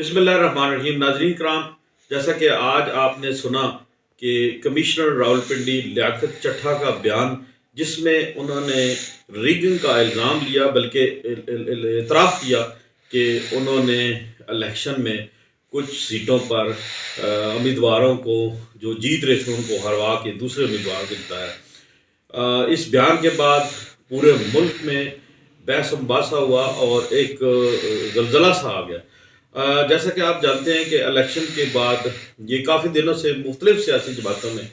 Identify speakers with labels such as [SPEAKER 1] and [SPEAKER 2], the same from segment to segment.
[SPEAKER 1] बिस्मिल्लाहिर्रहमानिर्रहीम। नाज़रीन कराम, जैसा कि आज आपने सुना कि कमिश्नर रावलपिंडी लियाकत चट्ठा का बयान, जिसमें उन्होंने रिगिंग का इल्ज़ाम लिया, बल्कि इतराफ़ किया कि उन्होंने इलेक्शन में कुछ सीटों पर उम्मीदवारों को जो जीत रहे थे उनको हरवा के दूसरे उम्मीदवार को जिताया। इस बयान के बाद पूरे मुल्क में बहस मुबासा हुआ और एक ज़लज़ला सा आ गया। जैसा कि आप जानते हैं कि इलेक्शन के बाद ये काफ़ी दिनों से मुख्तलिफ सियासी जमातों में,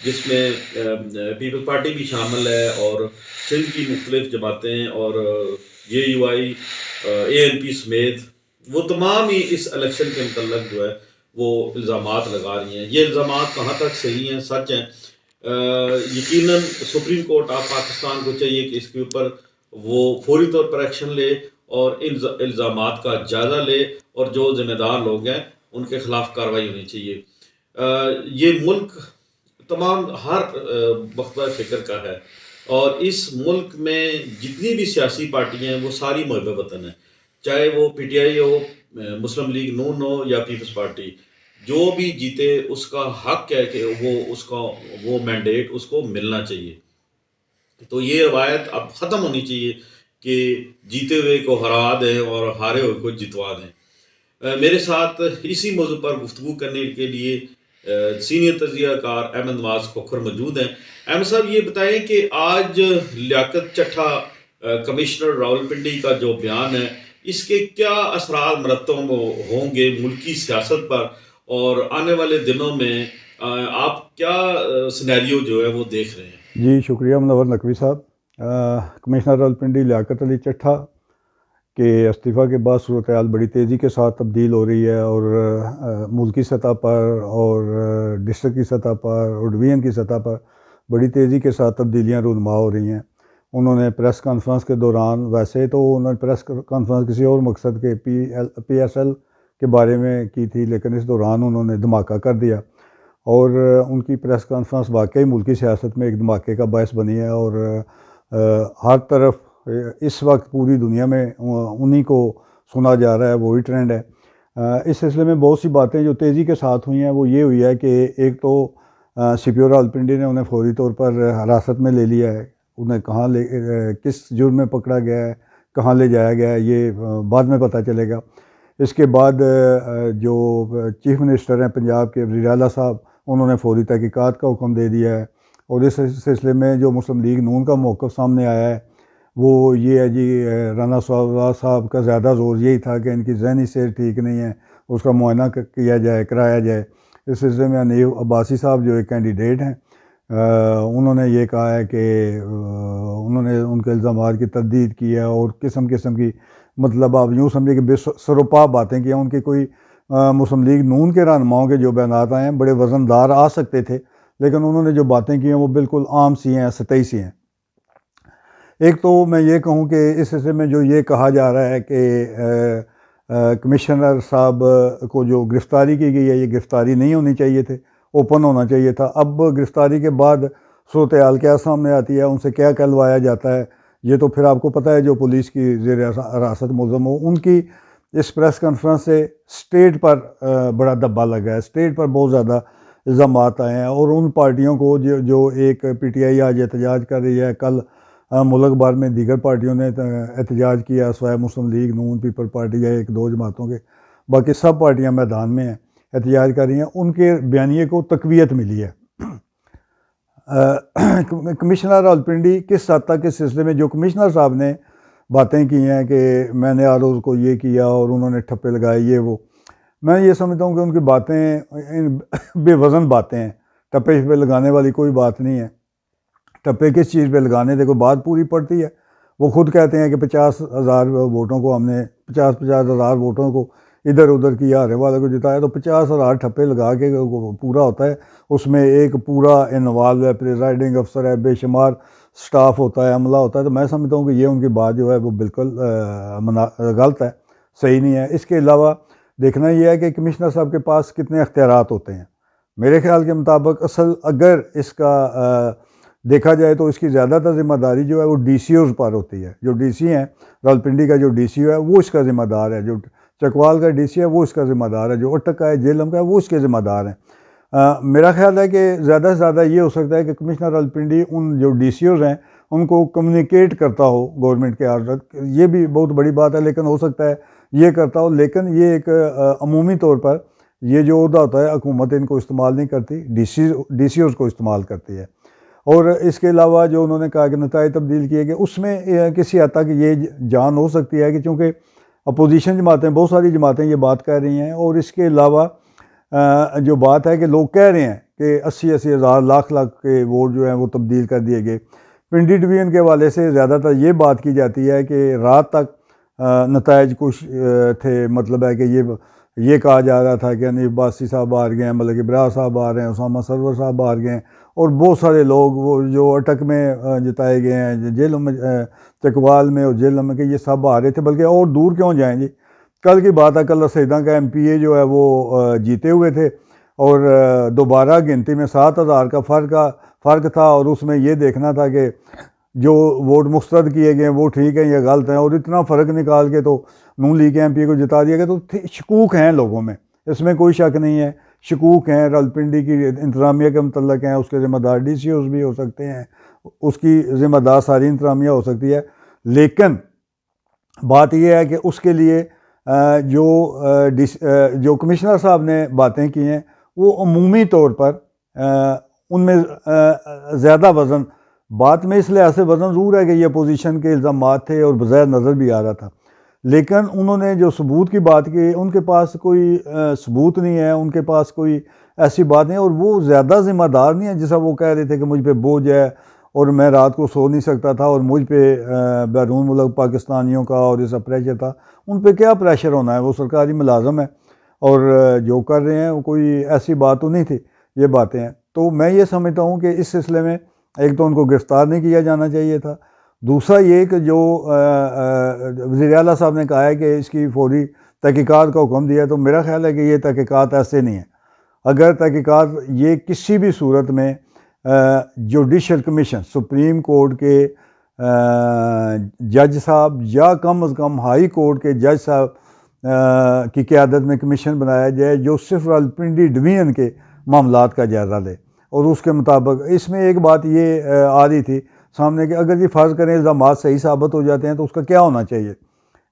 [SPEAKER 1] जिसमें पीपल पार्टी भी शामिल है और सिंध की मुख्तलिफ जमातें और JUI ANP समेत, वो तमाम ही इस इलेक्शन के मतलब जो है वो इल्ज़ामात लगा रही हैं। ये इल्ज़ामात कहाँ तक सही हैं, सच हैं? यकीनन सुप्रीम कोर्ट ऑफ पाकिस्तान को चाहिए कि इसके ऊपर वो फौरी तौर पर एक्शन ले और इन इल्ज़ामात का जायज़ा ले और जो ज़िम्मेदार लोग हैं उनके ख़िलाफ़ कार्रवाई होनी चाहिए। ये मुल्क तमाम हर वक़्त फ़िक्र का है और इस मुल्क में जितनी भी सियासी पार्टियाँ हैं वो सारी मुहिब वतन हैं, चाहे वो PTI हो, मुस्लिम लीग नून हो या पीपल्स पार्टी। जो भी जीते उसका हक है कि वो मैंडेट उसको मिलना चाहिए। तो ये रवायत अब ख़त्म होनी चाहिए कि जीते हुए को हरा दें और हारे हुए को जितवा दें। मेरे साथ इसी मौजू पर गुफ्तगू करने के लिए सीनियर तजियाकार अहमद नवाज खोखर मौजूद हैं। अहमद साहब, ये बताएं कि आज लियाकत चट्ठा कमिश्नर रावलपिंडी का जो बयान है, इसके क्या असरार मरतब होंगे मुल्की सियासत पर, और आने वाले दिनों में आप क्या सिनेरियो जो है वो देख रहे हैं?
[SPEAKER 2] जी शुक्रिया मुनव्वर नकवी साहब। कमिश्नर रावलपिंडी लियाकत अली चट्ठा के इस्तीफ़ा के बाद सूरत हाल बड़ी तेज़ी के साथ तब्दील हो रही है और मुल्की सतह पर और डिस्ट्रिक्ट की सतह पर और डिवीज़न की सतह पर बड़ी तेज़ी के साथ तब्दीलियाँ रूनुमा हो रही हैं। उन्होंने प्रेस कॉन्फ्रेंस के दौरान, वैसे तो उन्होंने प्रेस कॉन्फ्रेंस किसी और मकसद के PSL के बारे में की थी, लेकिन इस दौरान उन्होंने धमाका कर दिया और उनकी प्रेस कॉन्फ्रेंस वाकई मुल्की सियासत में एक धमाके का बायस बनी है और हर तरफ इस वक्त पूरी दुनिया में उन्हीं को सुना जा रहा है, वही ट्रेंड है। इस सिलसिले में बहुत सी बातें जो तेज़ी के साथ हुई हैं वो ये हुई है कि एक तो CPO रावलपिंडी ने उन्हें फौरी तौर पर हिरासत में ले लिया है। उन्हें कहाँ ले किस जुर्म में पकड़ा गया है, कहाँ ले जाया गया है, ये बाद में पता चलेगा। इसके बाद जो चीफ मिनिस्टर हैं पंजाब के वज़ीर आला साहब, उन्होंने फौरी तहकीकात का हुक्म दे दिया है और इस सिलसिले में जो मुस्लिम लीग नून का मौक़िफ़ सामने आया है वो ये है जी, राना साहब का ज़्यादा ज़ोर यही था कि इनकी ज़हनी सेहत ठीक नहीं है, उसका मुआयना किया जाए, कराया जाए। इस सिलसिले में हनीफ अब्बासी साहब जो एक कैंडिडेट हैं, उन्होंने ये कहा है कि उन्होंने उनके इल्ज़ामात की तरदीद की है और किस्म किस्म की, मतलब आप यूँ समझिए कि बेसरोपा बातें की हैं। उनकी कोई मुस्लिम लीग नून के रहनुमाओं के जो बयानात आए हैं बड़े वज़नदार आ सकते थे, लेकिन उन्होंने जो बातें की हैं वो बिल्कुल आम सी हैं, सतही सी हैं। एक तो मैं ये कहूँ कि इस हिस्से में जो ये कहा जा रहा है कि कमिश्नर साहब को जो गिरफ़्तारी की गई है, ये गिरफ़्तारी नहीं होनी चाहिए थे, ओपन होना चाहिए था। अब गिरफ़्तारी के बाद सूरत हाल क्या सामने आती है, उनसे क्या कहलवाया जाता है, ये तो फिर आपको पता है। जो पुलिस की ज़ेर हिरासत मुलज़म हो, उनकी इस प्रेस कॉन्फ्रेंस से स्टेट पर बड़ा दब्बा लगा है, स्टेट पर बहुत ज़्यादा इल्ज़ामात आए हैं और उन पार्टियों को जो एक PTI आज एहतजाज कर रही है, कल मुल्क भर में दीगर पार्टियों ने एहतजाज किया, स्वाय मुस्लिम लीग नून, पीपल पार्टी या एक दो जमातों के, बाकी सब पार्टियां मैदान में हैं, एहतजाज कर रही हैं। उनके बयानिए को तक़वियत मिली है। कमिश्नर रावलपिंडी किस हद तक इस सिलसिले में जो कमिश्नर साहब ने बातें की हैं कि मैंने आरोज़ को ये किया और उन्होंने ठप्पे लगाए, ये वो, मैं ये समझता हूँ कि उनकी बातें बेवज़न बातें हैं। ठप्पे शप्पे लगाने वाली कोई बात नहीं है। टप्पे किस चीज़ पे लगाने थे, कोई बात पूरी पड़ती है। वो खुद कहते हैं कि 50,000 वोटों को हमने 50,000 वोटों को इधर उधर किया, हारने वाले को जिताया, तो 50,000 ठप्पे लगा के पूरा होता है। उसमें एक पूरा इन्वॉल्व है, प्रिजाइडिंग अफसर है, बेशुमार स्टाफ होता है, अमला होता है। तो मैं समझता हूँ कि ये उनकी बात जो है वो बिल्कुल गलत है, सही नहीं है। इसके अलावा देखना यह है कि कमिश्नर साहब के पास कितने अख्तियारात होते हैं। मेरे ख्याल के मुताबिक असल अगर इसका देखा जाए तो इसकी ज़्यादातर ज़िम्मेदारी जो है वो DCOs पर होती है। जो DC हैं, रावलपिंडी का जो DCO है वो इसका ज़िम्मेदार है। जो चकवाल का डीसी है वो इसका ज़िम्मेदार है, जो अटक का है, जेलम का है, वो इसके ज़िम्मेदार हैं। मेरा ख्याल है कि ज़्यादा से ज़्यादा ये हो सकता है कि कमिश्नर रावलपिंडी उन जो डीसीओज़ हैं उनको कम्युनिकेट करता हो गवर्नमेंट के आर्डर, ये भी बहुत बड़ी बात है, लेकिन हो सकता है ये करता हो, लेकिन ये एक अमूमी तौर पर ये जो ओहदा होता है हुकूमत इनको इस्तेमाल नहीं करती, डीसीओज़ को इस्तेमाल करती है। और इसके अलावा जो उन्होंने कहा कि नताए तब्दील किए गए, उसमें किसी हद तक ये जान हो सकती है कि चूँकि अपोजिशन जमातें, बहुत सारी जमातें ये बात कह रही हैं, और इसके अलावा जो बात है कि लोग कह रहे हैं कि 80-80 हज़ार लाख के वोट जो हैं वो तब्दील कर दिए गए। पिंडी डिवीज़न के हवाले से ज़्यादातर ये बात की जाती है कि रात तक नताइज कुछ थे, मतलब है कि ये कहा जा रहा था कि हनीफ बासी साहब बाहर गए हैं, मलिक इब्रार साहब बाहर हैं, उसामा सरवर साहब बाहर गए हैं, और बहुत सारे लोग वो जो अटक में जिताए गए हैं, जेलों में, चकवाल में और जेलों में, कि ये सब आ रहे थे। बल्कि और दूर क्यों जाएं जी, कल की बात है, कल सईदा का MPA जो है वो जीते हुए थे, और दोबारा गिनती में 7,000 का फ़र्क था, और उसमें ये देखना था कि जो वोट मुस्तरद किए गए हैं वो ठीक है या गलत हैं, और इतना फ़र्क निकाल के तो नून लीग के MPA को जिता दिया गया। तो शकूक हैं लोगों में, इसमें कोई शक नहीं है, शकूक हैं, रावलपिंडी की इंतज़ामिया के मुतल्लक हैं, उसके ज़िम्मेदार DCOs भी हो सकते हैं, उसकी ज़िम्मेदार सारी इंतज़ामिया हो सकती है। लेकिन बात यह है कि उसके लिए जो कमिश्नर साहब ने बातें की हैं वो अमूमी तौर पर उनमें ज़्यादा वज़न, बात में इस लिहाज से वज़न ज़रूर है कि ये अपोजिशन के इल्ज़ामात थे और बज़ाहिर नज़र भी आ रहा था, लेकिन उन्होंने जो सबूत की बात की, उनके पास कोई सबूत नहीं है, उनके पास कोई ऐसी बात नहीं है, और वो ज़्यादा ज़िम्मेदार नहीं है जैसा वो कह रहे थे कि मुझ पे बोझ है और मैं रात को सो नहीं सकता था और मुझ पे बैरून मुल्क पाकिस्तानियों का और ऐसा प्रेशर था। उन पे क्या प्रेशर होना है, वो सरकारी मुलाजम है, और जो कर रहे हैं वो कोई ऐसी बात तो नहीं थी, ये बातें हैं। तो मैं ये समझता हूँ कि इस सिलसिले में एक तो उनको गिरफ़्तार नहीं किया जाना चाहिए था, दूसरा ये कि जो वज़ीर आला साहब ने कहा है कि इसकी फौरी तहकीकात का हुक्म दिया है, तो मेरा ख्याल है कि ये तहकीकात ऐसे नहीं है। अगर तहकीकात ये किसी भी सूरत में जुडिशल कमीशन, सुप्रीम कोर्ट के जज साहब या कम अज़ कम हाई कोर्ट के जज साहब की क़यादत में कमीशन बनाया जाए जो सिर्फ रावलपिंडी डिवीज़न के मामलात का जायज़ा ले, और उसके मुताबिक इसमें एक बात ये आ रही थी सामने कि अगर ये फ़र्ज़ करें इल्ज़ामात सही साबित हो जाते हैं तो उसका क्या होना चाहिए।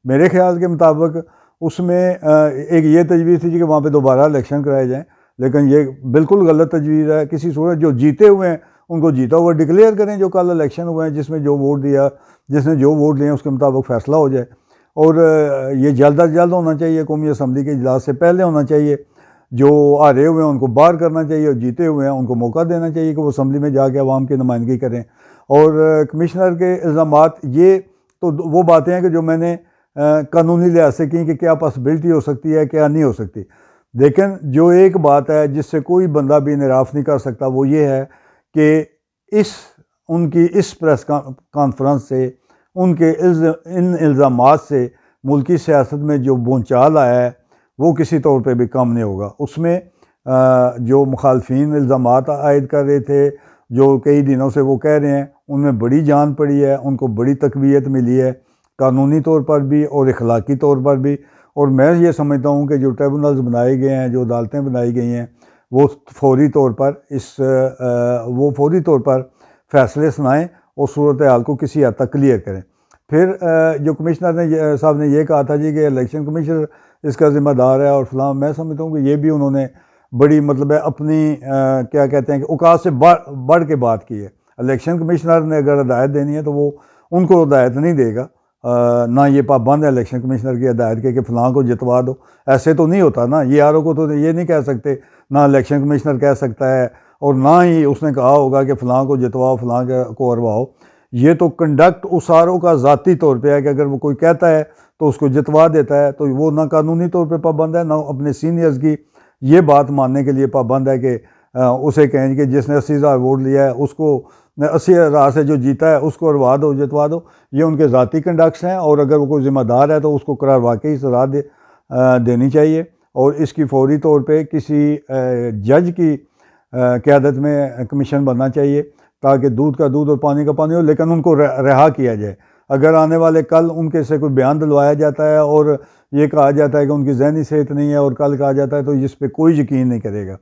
[SPEAKER 2] मेरे ख्याल के मुताबिक उसमें एक ये तजवीज़ थी कि वहाँ पे दोबारा इलेक्शन कराए जाएँ, लेकिन ये बिल्कुल गलत तजवीज़ है। किसी सूरत जो जीते हुए हैं उनको जीता हुआ डिक्लेयर करें, जो कल इलेक्शन हुए हैं जिसमें जो वोट दिया, जिसने जो वोट लिए उसके मुताबिक फ़ैसला हो जाए, और ये जल्द अज जल्द होना चाहिए, कौमी असम्बली के इजलास से पहले होना चाहिए। जो हारे हुए हैं उनको बाहर करना चाहिए और जीते हुए हैं उनको मौका देना चाहिए कि वो असम्बली में जाके अवाम की नुमाइंदगी करें। और कमिश्नर के इल्ज़ामात ये तो वो बातें हैं कि जो मैंने कानूनी लिहाज से की कि क्या पॉसिबिलिटी हो सकती है, क्या नहीं हो सकती। लेकिन जो एक बात है जिससे कोई बंदा भी इनराफ़ नहीं कर सकता वो ये है कि उनकी इस प्रेस कॉन्फ्रेंस से, उनके इन इल्ज़ामात से मुल्की सियासत में जो भूचाल आया है वो किसी तौर पे भी कम नहीं होगा। उसमें जो मुखालफिन इल्ज़ामात आयद कर रहे थे, जो कई दिनों से वो कह रहे हैं, उनमें बड़ी जान पड़ी है, उनको बड़ी तक़वियत मिली है कानूनी तौर पर भी और अखलाकी तौर पर भी। और मैं ये समझता हूँ कि जो ट्रिब्यूनल्स बनाए गए हैं, जो अदालतें बनाई गई हैं, वो फौरी तौर पर फ़ैसले सुनाएं और सूरत हाल को किसी हद तक क्लियर करें। फिर जो कमिश्नर साहब ने ये कहा था जी कि इलेक्शन कमीशन इसका ज़िम्मेदार है और फलां, मैं समझता हूँ कि ये भी उन्होंने बड़ी मतलब है अपनी क्या कहते हैं कि औकात से बढ़ के बात की है। इलेक्शन कमिश्नर ने अगर हदायत देनी है तो वो उनको हदायत नहीं देगा, ना ये पाबंद है इलेक्शन कमिश्नर की हदायत के कि फ़लाँ को जितवा दो। ऐसे तो नहीं होता ना, ये आर ओ को तो ये नहीं कह सकते, ना इलेक्शन कमिश्नर कह सकता है, और ना ही उसने कहा होगा कि फ़लाँ को जितवाओ, फ़लाँ को हरवाओ। ये तो कंडक्ट उस आर ओ का ज़ाती तौर पे है कि अगर वो कोई कहता है तो उसको जितवा देता है, तो वो ना कानूनी तौर पे पाबंद है, ना अपने सीनियर्स की ये बात मानने के लिए पाबंद है कि उसे कहें कि जिसने 80,000 वोट लिया है उसको 80,000 से जो जीता है उसको हरवा दो, जितवा दो। ये उनके ज़ाती कंडक्ट्स हैं, और अगर वो कोई ज़िम्मेदार है तो उसको करार वाकई सज़ा देनी चाहिए, और इसकी फौरी तौर पे किसी जज की क़यादत में कमीशन बनना चाहिए ताकि दूध का दूध और पानी का पानी हो, लेकिन उनको रिहा किया जाए। अगर आने वाले कल उनके से कोई बयान दिलवाया जाता है और ये कहा जाता है कि उनकी जहनी सेहत नहीं है और कल कहा जाता है, तो इस पर कोई यकीन नहीं करेगा।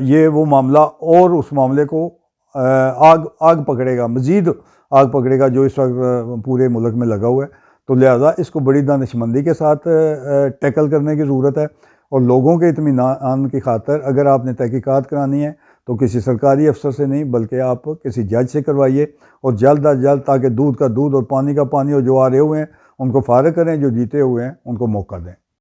[SPEAKER 2] ये वो मामला और उस मामले को आग पकड़ेगा, मज़ीद आग पकड़ेगा जो इस वक्त पूरे मुल्क में लगा हुआ है। तो लिहाजा इसको बड़ी दानिशमंदी के साथ टैकल करने की ज़रूरत है। और लोगों के इत्मीनान की खातर अगर आपने तहकीकात करानी है तो किसी सरकारी अफसर से नहीं बल्कि आप किसी जज से करवाइए, और जल्द अज जल्द, ताकि दूध का दूध और पानी का पानी, और जो आ रहे हुए हैं उनको फारिग करें, जो जीते हुए हैं उनको मौका दें।